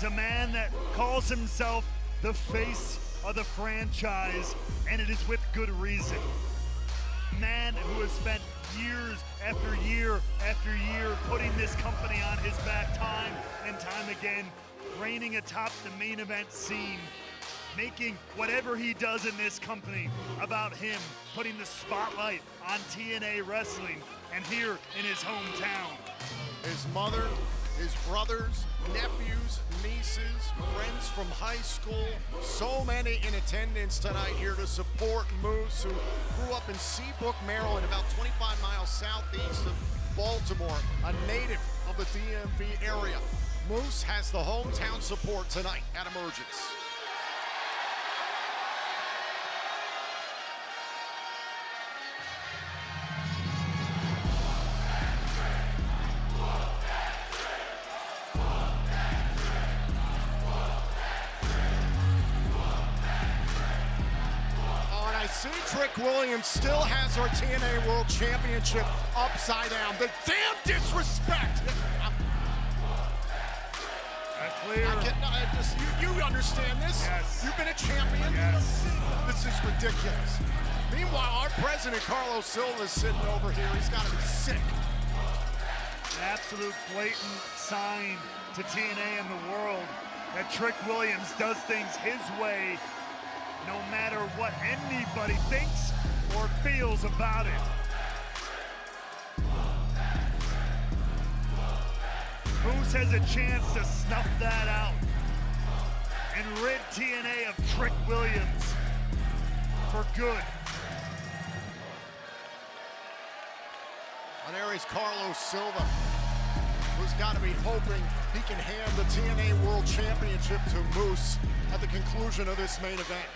is a man that calls himself the face of the franchise, and it is with good reason. Man who has spent years after year after year putting this company on his back time and time again, reigning atop the main event scene, making whatever he does in this company about him, putting the spotlight on TNA Wrestling and here in his hometown. His mother, his brothers, nephews, nieces, friends from high school, so many in attendance tonight here to support Moose, who grew up in Seabrook, Maryland, about 25 miles southeast of Baltimore, a native of the DMV area. Moose has the hometown support tonight at Emergence. Trick Williams still has our TNA World Championship upside down. The damn disrespect! That's clear. You understand this? Yes. You've been a champion? Yes. This is ridiculous. Meanwhile, our president, Carlos Silva, is sitting over here. He's got to be sick. An absolute blatant sign to TNA and the world that Trick Williams does things his way, no matter what anybody thinks or feels about it. Moose has a chance to snuff that out and rid TNA of Trick Williams for good. And there is Carlos Silva, who's got to be hoping he can hand the TNA World Championship to Moose at the conclusion of this main event.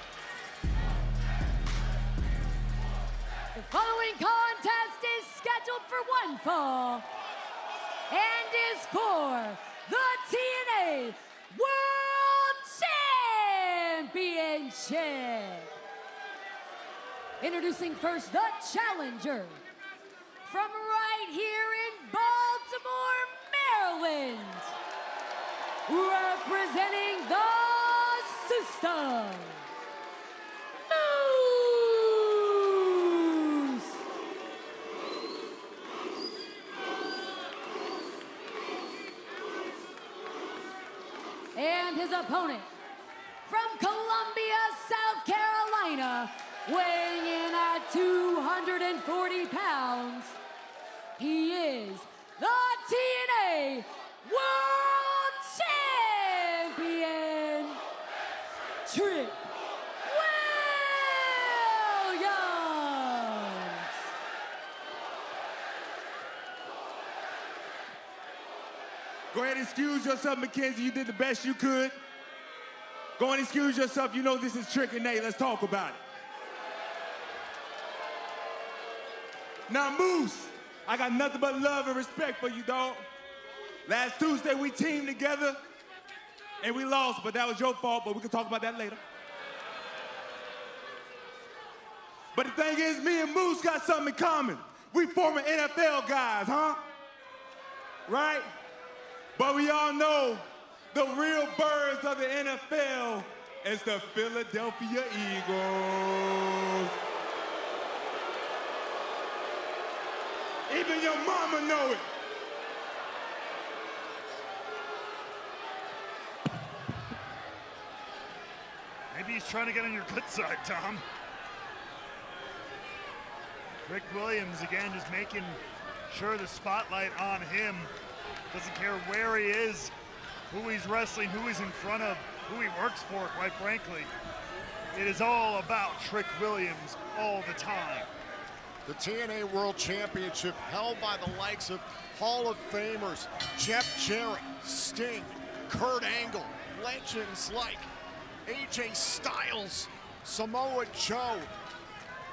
The following contest is scheduled for one fall and is for the TNA World Championship. Introducing first the challenger from right here in Baltimore, Maryland, representing the system, and his opponent from Columbia, South Carolina, weighing in at 240 pounds, he is the TNA World Champion, Trick Williams. Go ahead and excuse yourself, Mackenzie. You did the best you could. Go and excuse yourself. You know this is Trick and Nate. Let's talk about it. Now, Moose, I got nothing but love and respect for you, dog. Last Tuesday, we teamed together, and we lost, but that was your fault, but we can talk about that later. But the thing is, me and Moose got something in common. We former NFL guys, huh? Right? But we all know the real birds of the NFL is the Philadelphia Eagles. Even your mama know it. Maybe he's trying to get on your good side, Tom. Trick Williams, again, just making sure the spotlight on him. Doesn't care where he is, who he's wrestling, who he's in front of, who he works for, quite frankly. It is all about Trick Williams all the time. The TNA World Championship held by the likes of Hall of Famers Jeff Jarrett, Sting, Kurt Angle, legends like AJ Styles, Samoa Joe,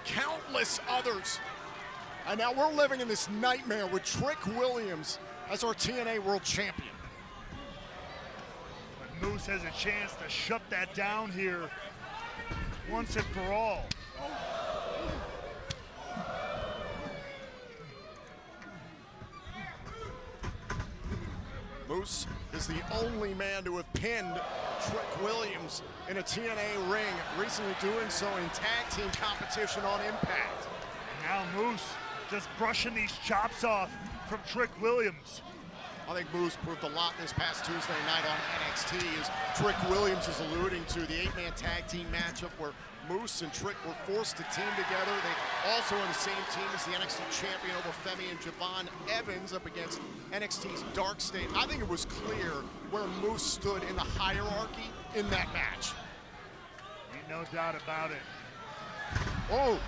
countless others. And now we're living in this nightmare with Trick Williams as our TNA World Champion. But Moose has a chance to shut that down here once and for all. Moose is the only man to have pinned Trick Williams in a TNA ring, recently doing so in tag team competition on Impact. Now Moose just brushing these chops off from Trick Williams. I think Moose proved a lot this past Tuesday night on NXT, as Trick Williams is alluding to the 8-man tag team matchup where Moose and Trick were forced to team together. They also are the same team as the NXT champion Obafemi and Javon Evans up against NXT's Dark State. I think it was clear where Moose stood in the hierarchy in that match. Ain't no doubt about it. Oh,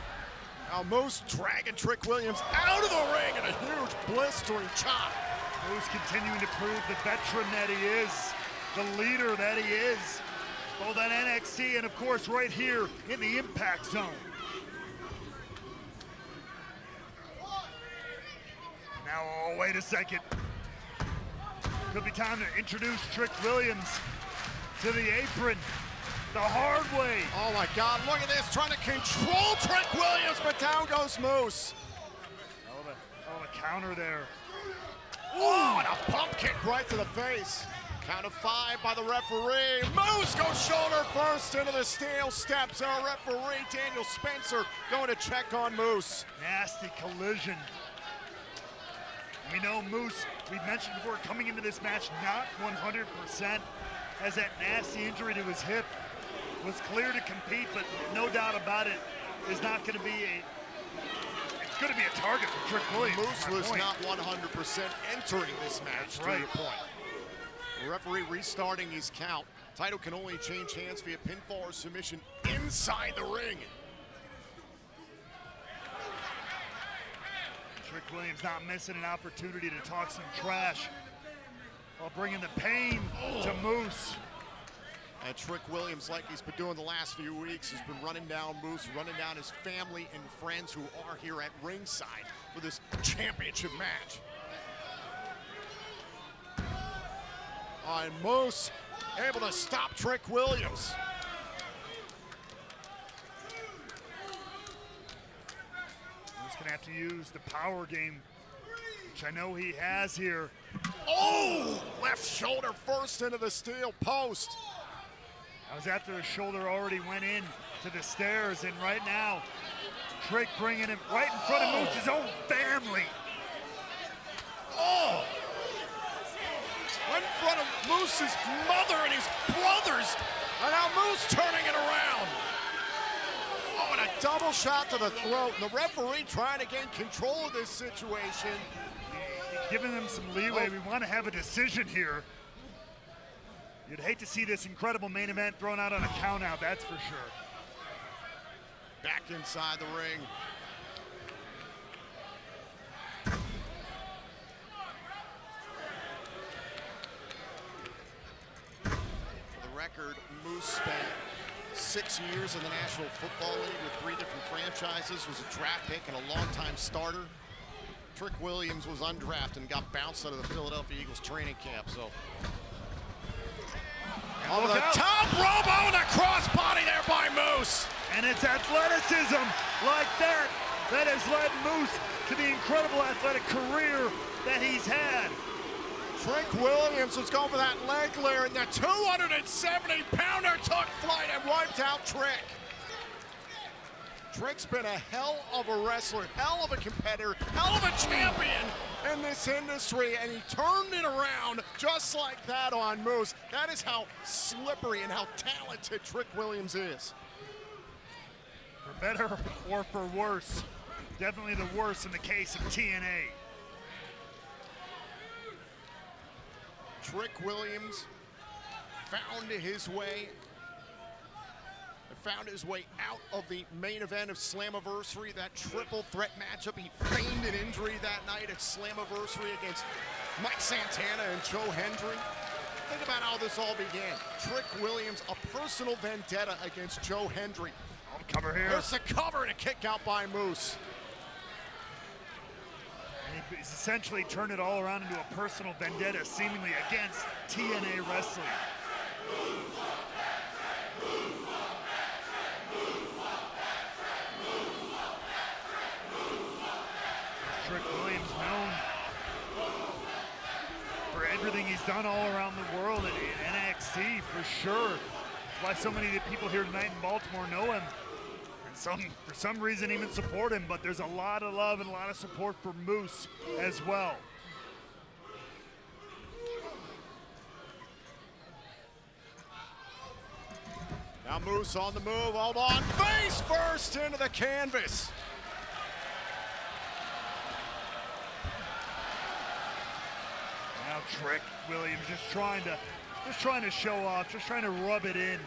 now Moose dragging Trick Williams out of the ring in a huge blistering chop. Moose continuing to prove the veteran that he is, the leader that he is, both on NXT and of course right here in the Impact Zone. Now, oh, wait a second. Could be time to introduce Trick Williams to the apron the hard way. Oh my God, look at this, trying to control Trick Williams, but down goes Moose. Oh, a counter there. Oh, and a bump kick right to the face. Count of 5 by the referee. Moose goes shoulder first into the steel steps. Our referee, Daniel Spencer, going to check on Moose. Nasty collision. We know Moose, we mentioned before, coming into this match not 100%, as that nasty injury to his hip. Was clear to compete, but no doubt about it, is not going to be it's going to be a target for Trick Williams. Moose was not 100% entering this match, to your point. The referee restarting his count. Title can only change hands via pinfall or submission inside the ring. Trick Williams not missing an opportunity to talk some trash while bringing the pain to Moose. And Trick Williams, like he's been doing the last few weeks, has been running down Moose, running down his family and friends who are here at ringside for this championship match. And Moose able to stop Trick Williams. He's gonna have to use the power game, which I know he has here. Oh, left shoulder first into the steel post. That was after his shoulder already went in to the stairs, and right now, Trick bringing him right in front of Moose's own family. Oh! In front of Moose's mother and his brothers, and now Moose turning it around. Oh, and a double shot to the throat, and the referee trying to gain control of this situation. Giving them some leeway. We want to have a decision here. You'd hate to see this incredible main event thrown out on a count out, that's for sure. Back inside the ring. For the record, Moose spent 6 years in the National Football League with 3 different franchises, was a draft pick and a longtime starter. Trick Williams was undrafted and got bounced out of the Philadelphia Eagles training camp, so. Over the top, Robo, and a crossbody there by Moose. And it's athleticism like that that has led Moose to the incredible athletic career that he's had. Trick Williams was going for that leg layer, and the 270-pounder took flight and wiped out Trick. Trick's been a hell of a wrestler, hell of a competitor, hell of a champion in this industry, and he turned it around just like that on Moose. That is how slippery and how talented Trick Williams is. For better or for worse, definitely the worse in the case of TNA. Trick Williams found his way out of the main event of Slammiversary, that triple threat matchup. He feigned an injury that night at Slammiversary against Mike Santana and Joe Hendry. Think about how this all began. Trick Williams, a personal vendetta against Joe Hendry. Cover here. There's the cover and a kick out by Moose. And he's essentially turned it all around into a personal vendetta, seemingly against TNA wrestling. Trick Williams known for everything he's done all around the world in NXT for sure. That's why so many of the people here tonight in Baltimore know him. And for some reason even support him, but there's a lot of love and a lot of support for Moose as well. Now Moose on the move, hold on, face first into the canvas. Now Trick Williams just trying to show off, just trying to rub it in.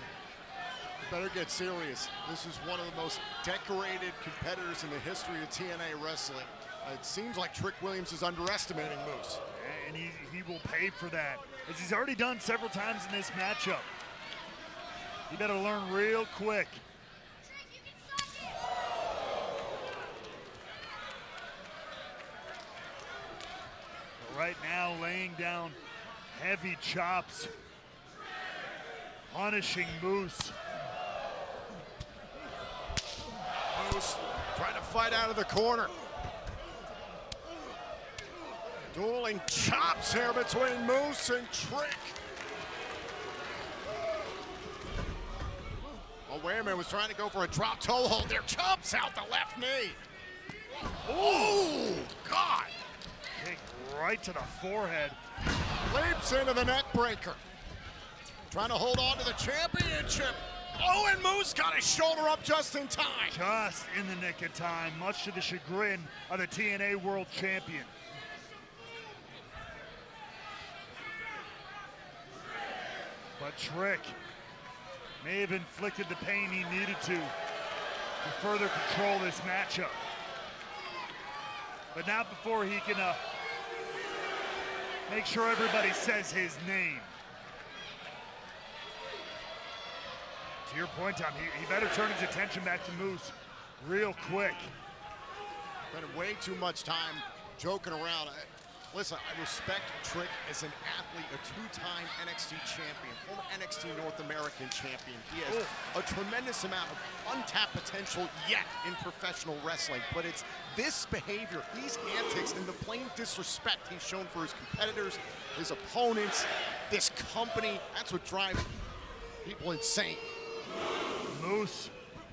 Better get serious. This is one of the most decorated competitors in the history of TNA wrestling. It seems like Trick Williams is underestimating Moose. And he will pay for that, as he's already done several times in this matchup. You better learn real quick. But right now, laying down heavy chops, punishing Moose. Moose trying to fight out of the corner. Dueling chops here between Moose and Trick. Oh, wait a minute, was trying to go for a drop toe hold there. Chops out the left knee. Oh, God. Kick right to the forehead. Leaps into the neck breaker. Trying to hold on to the championship. Oh, and Moose got his shoulder up just in time. Just in the nick of time, much to the chagrin of the TNA World Champion. But Trick may have inflicted the pain he needed to further control this matchup. But not before he can make sure everybody says his name. To your point, Tom, he better turn his attention back to Moose real quick. Spending way too much time joking around. Listen, I respect Trick as an athlete, a two-time NXT champion, former NXT North American champion. He has a tremendous amount of untapped potential yet in professional wrestling, but it's this behavior, these antics, and the blatant disrespect he's shown for his competitors, his opponents, this company, that's what drives people insane. Moose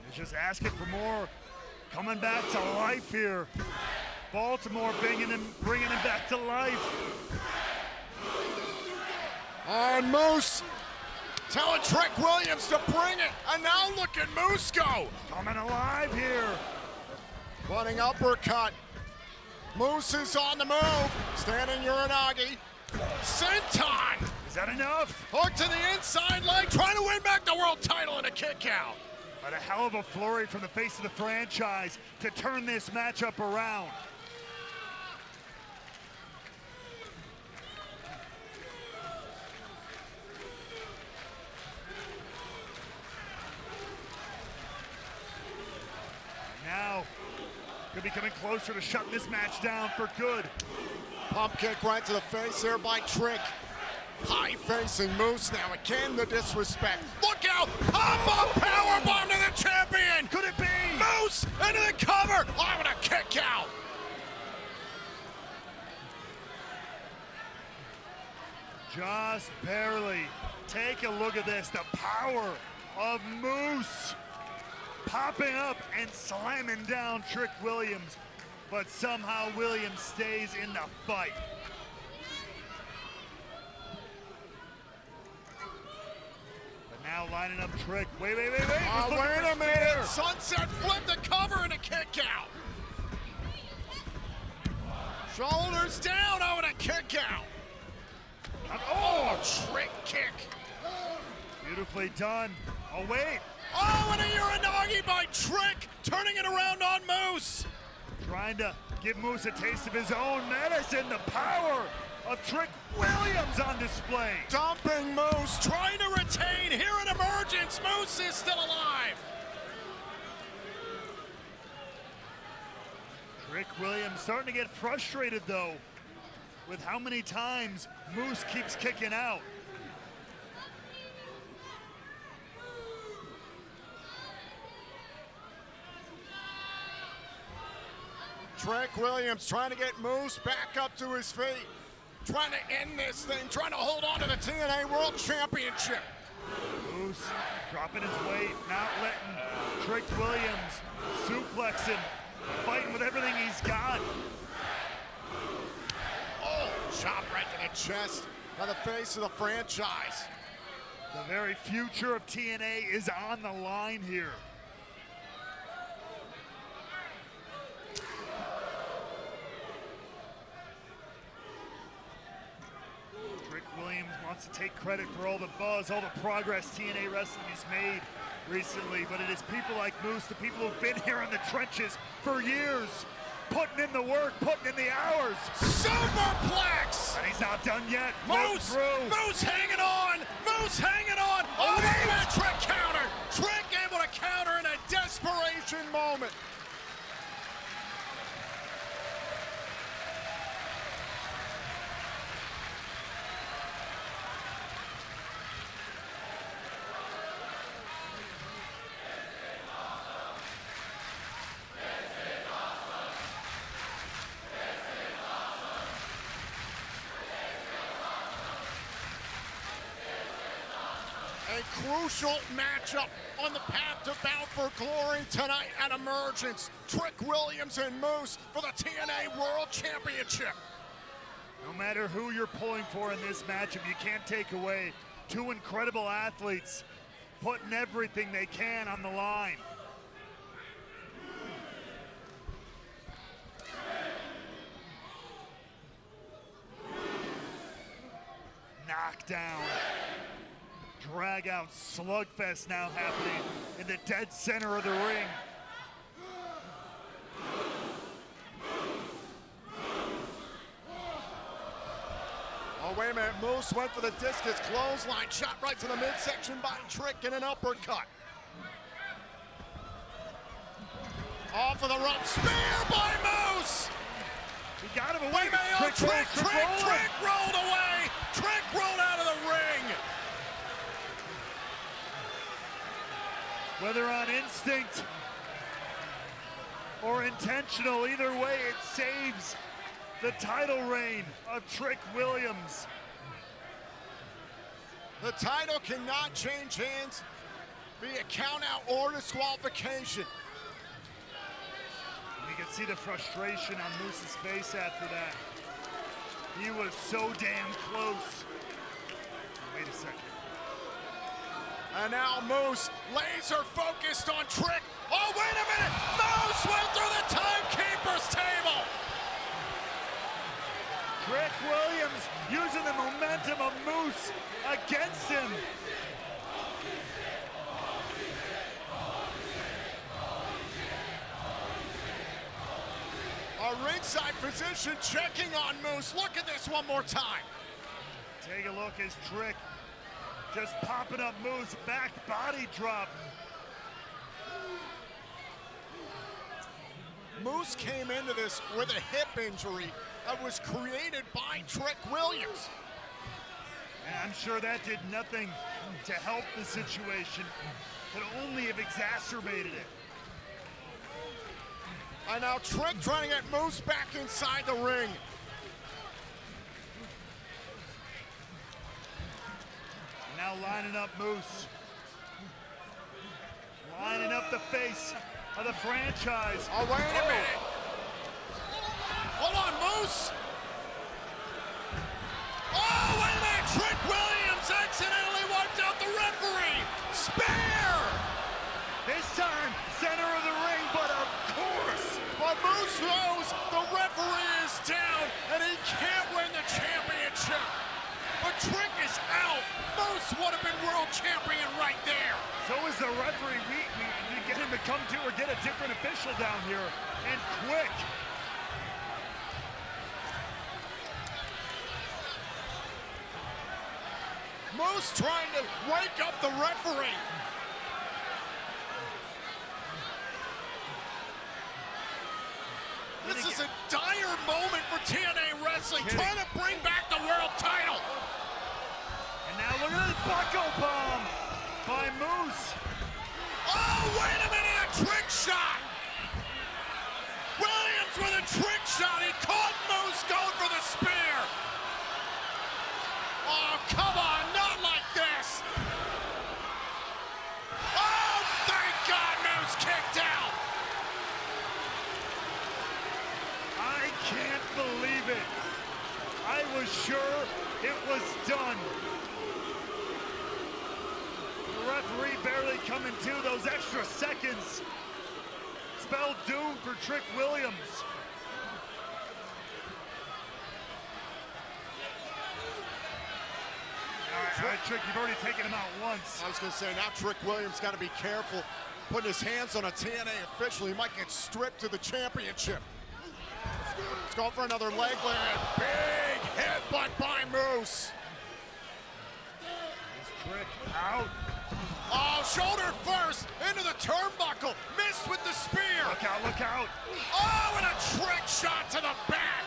is just asking for more, coming back to life here. Baltimore bringing him back to life. And Moose telling Trick Williams to bring it. And now look at Moose go. Coming alive here. Running uppercut. Moose is on the move. Standing Uranagi. Senton. Is that enough? Hook to the inside leg. Trying to win back the world title in a kick out. But a hell of a flurry from the face of the franchise to turn this matchup around. Now, could be coming closer to shutting this match down for good. Pump kick right to the face there by Trick. High facing Moose now. Again, the disrespect. Look out! Pop-up powerbomb to the champion! Could it be? Moose into the cover! Oh, what a kick out! Just barely. Take a look at this. The power of Moose. Popping up and slamming down Trick Williams, but somehow Williams stays in the fight. But now lining up Trick. Wait. Wait a minute. Sunset flip the cover and a kick out. Shoulders down. Oh, and a kick out. Oh, Trick kick. Beautifully done. Oh, wait. Oh, and a Uranagi by Trick, turning it around on Moose. Trying to give Moose a taste of his own medicine. The power of Trick Williams on display. Dumping Moose, trying to retain here in Emergence. Moose is still alive. Trick Williams starting to get frustrated, though, with how many times Moose keeps kicking out. Trick Williams trying to get Moose back up to his feet. trying to end this thing, trying to hold on to the TNA World Championship. Moose dropping his weight, not letting Trick Williams suplex him, fighting with everything he's got. Oh, chop right to the chest by the face of the franchise. The very future of TNA is on the line here. Trick Williams wants to take credit for all the buzz, all the progress TNA Wrestling has made recently, but it is people like Moose, the people who've been here in the trenches for years, putting in the work, putting in the hours. Superplex! And he's not done yet. Moose hanging on! Moose hanging on! Oh, wait a minute, Trick counter! Trick able to counter in a desperation moment. A crucial matchup on the path to Bound for Glory tonight at Emergence. Trick Williams and Moose for the TNA World Championship. No matter who you're pulling for in this matchup, you can't take away two incredible athletes putting everything they can on the line. Knockdown. Drag out slugfest now happening in the dead center of the ring. Oh, wait a minute. Moose went for the discus clothesline, shot right to the midsection by Trick and an uppercut. Off of the rope, spear by Moose! He got him away. Wait a minute, Trick rolled away! Trick rolled out of the ring! Whether on instinct or intentional, either way it saves the title reign of Trick Williams. The title cannot change hands via count out or disqualification. You can see the frustration on Moose's face after that. He was so damn close. Wait a second. And now Moose laser focused on Trick. Oh, wait a minute! Moose went through the timekeeper's table! Trick Williams using the momentum of Moose against him. A ringside physician checking on Moose. Look at this one more time. Take a look as Trick just popping up Moose, back body drop. Moose came into this with a hip injury that was created by Trick Williams. And I'm sure that did nothing to help the situation, but only have exacerbated it. And now Trick trying to get Moose back inside the ring. Now lining up Moose. Lining up the face of the franchise. Oh, wait a minute. Hold on, Moose. Oh, wait a minute. Trick Williams accidentally wiped out the referee. Spear. This time, center of the ring, but of course. But Moose knows the referee is down and he can't win the championship. But Trick is out. Moose would have been world champion right there. So is the referee. We get him to come to or get a different official down here, and quick. Moose trying to wake up the referee. This is a dire moment for TNA Wrestling, trying to bring back the world title. And now look at this bucko bomb by Moose. Oh, wait a minute, a trick shot. Williams with a trick shot. He caught Moose going for the spear. those extra seconds spelled doom for Trick Williams. All right, Trick, you've already taken him out once. I was going to say, now Trick Williams got to be careful putting his hands on a TNA official. He might get stripped to the championship. He's going for another leg lariat. Big headbutt by Moose. Trick out. Oh, shoulder first into the turnbuckle. Missed with the spear. Look out, look out. Oh, and a trick shot to the back.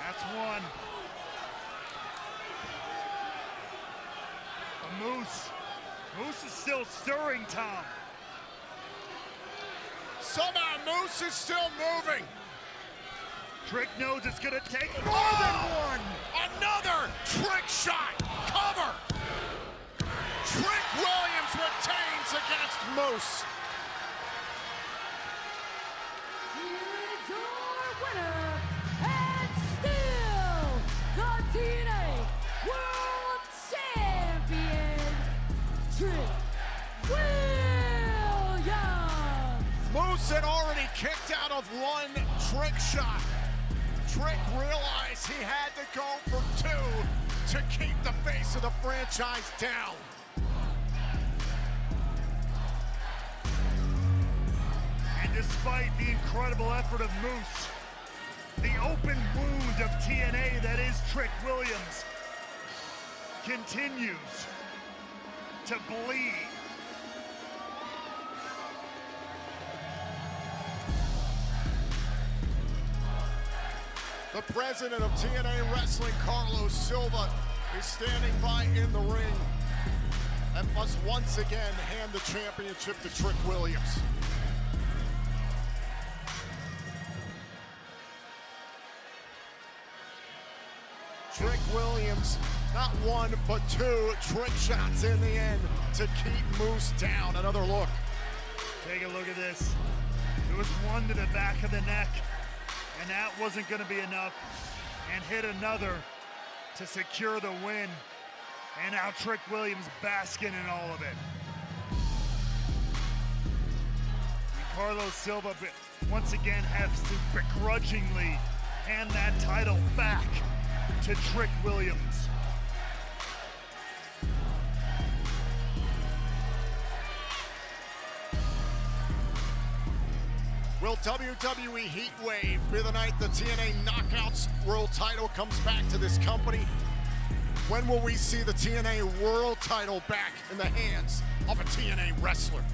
That's one. Moose is still stirring, Tom. Somehow Moose is still moving. Trick knows it's gonna take more than one. Another trick shot. Cover. Trick Williams retains against Moose. Here's your winner, and still the TNA World Champion, Trick Williams. Moose had already kicked out of one trick shot. Trick realized he had to go for two to keep the face of the franchise down. And despite the incredible effort of Moose, the open wound of TNA that is Trick Williams continues to bleed. The president of TNA Wrestling, Carlos Silva, is standing by in the ring and must once again hand the championship to Trick Williams. Trick Williams, not one, but two trick shots in the end to keep Moose down. Another look. Take a look at this. There was one to the back of the neck, and that wasn't going to be enough, and hit another to secure the win. And now Trick Williams basking in all of it. And Carlos Silva once again has to begrudgingly hand that title back to Trick Williams. Will WWE Heatwave be the night the TNA Knockouts World Title comes back to this company? When will we see the TNA World Title back in the hands of a TNA wrestler?